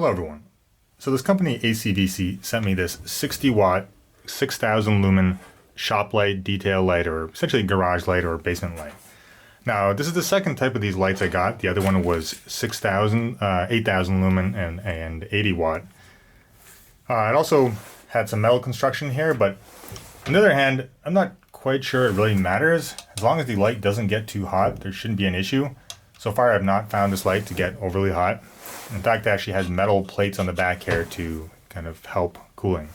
Hello everyone. So this company ACVCY sent me this 60 watt, 6,000 lumen shop light, detail light, or essentially garage light or basement light. Now this is the second type of these lights I got. The other one was 6,000, 8,000 lumen and 80 watt. It also had some metal construction here, but on the other hand, I'm not quite sure it really matters. As long as the light doesn't get too hot, there shouldn't be an issue. So far I've not found this light to get overly hot. In fact, it actually has metal plates on the back here to kind of help cooling.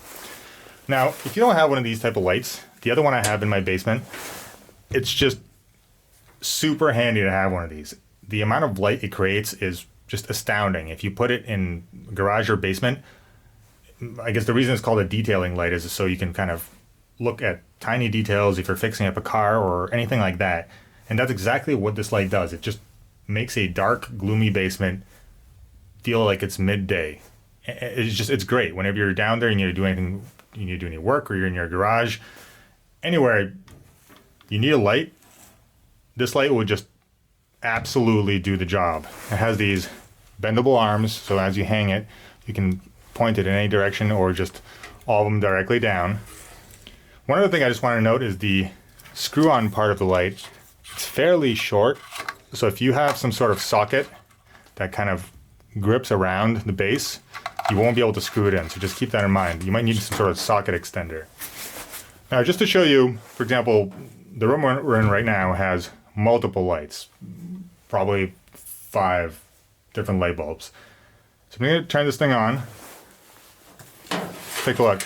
Now, if you don't have one of these type of lights, the other one I have in my basement, it's just super handy to have one of these. The amount of light it creates is just astounding. If you put it in garage or basement, I guess the reason it's called a detailing light is so you can kind of look at tiny details if you're fixing up a car or anything like that. And that's exactly what this light does. It just makes a dark, gloomy basement feel like it's midday. It's great. Whenever you're down there, you need to do anything, you need to do any work, or you're in your garage, anywhere you need a light, this light will just absolutely do the job. It has these bendable arms, so as you hang it, you can point it in any direction or just all of them directly down. One other thing I just want to note is the screw-on part of the light. It's fairly short, so if you have some sort of socket that kind of grips around the base, you won't be able to screw it in, so just keep that in mind. You might need some sort of socket extender. Now, just to show you, for example, the room we're in right now has multiple lights, probably 5 different light bulbs. So I'm going to turn this thing on. Take a look.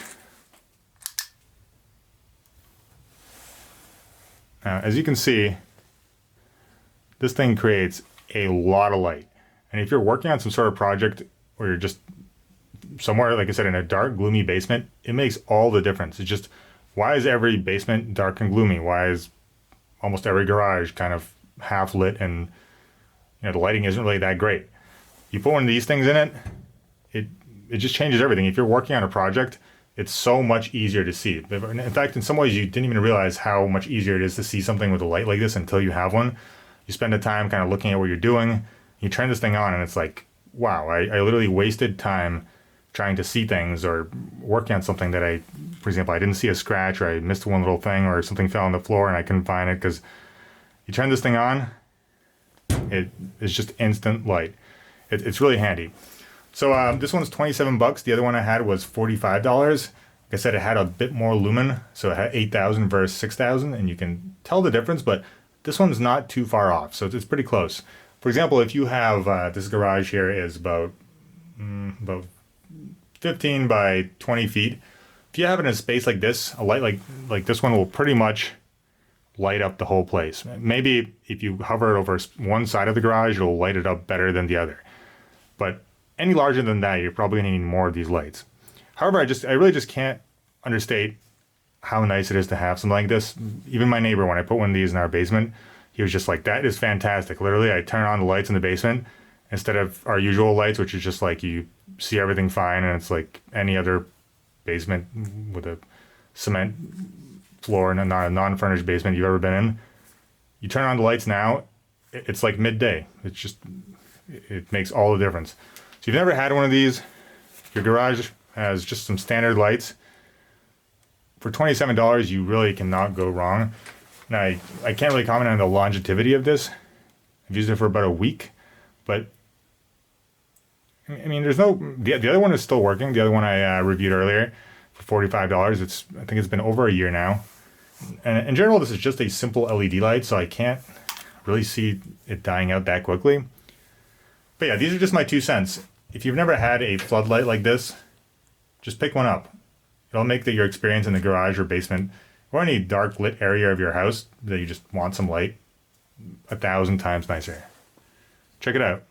Now, as you can see, this thing creates a lot of light. And if you're working on some sort of project or you're just somewhere, like I said, in a dark, gloomy basement, it makes all the difference. It's just, why is every basement dark and gloomy? Why is almost every garage kind of half lit and the lighting isn't really that great? You put one of these things in it, it just changes everything. If you're working on a project, it's so much easier to see. In fact, in some ways, you didn't even realize how much easier it is to see something with a light like this until you have one. You spend the time kind of looking at what you're doing. You turn this thing on and it's like, wow, I literally wasted time trying to see things or working on something that for example, I didn't see a scratch, or I missed one little thing, or something fell on the floor and I couldn't find it, because you turn this thing on, it's just instant light. It's really handy. So this one's 27 bucks. The other one I had was $45. Like I said, it had a bit more lumen, so it had 8,000 versus 6,000, and you can tell the difference, but this one's not too far off, so it's pretty close. For example, if you have this garage here is about 15 by 20 feet. If you have it in a space like this, a light like this one will pretty much light up the whole place. Maybe if you hover over one side of the garage, it'll light it up better than the other. But any larger than that, you're probably gonna need more of these lights. However, I really just can't understate how nice it is to have something like this. Even my neighbor, when I put one of these in our basement, he was just like, that is fantastic. Literally, I turn on the lights in the basement instead of our usual lights, which is just like you see everything fine and it's like any other basement with a cement floor and not a non-furnished basement you've ever been in. You turn on the lights now, it's like midday. It makes all the difference. So if you've never had one of these, your garage has just some standard lights. For $27, you really cannot go wrong. Now, I can't really comment on the longevity of this. I've used it for about a week, but I mean, there's no, the other one is still working. The other one I reviewed earlier for $45. I think it's been over a year now. And in general, this is just a simple LED light, so I can't really see it dying out that quickly. But yeah, these are just my 2 cents. If you've never had a floodlight like this, just pick one up. It'll make your experience in the garage or basement or any dark lit area of your house that you just want some light 1,000 times nicer. Check it out.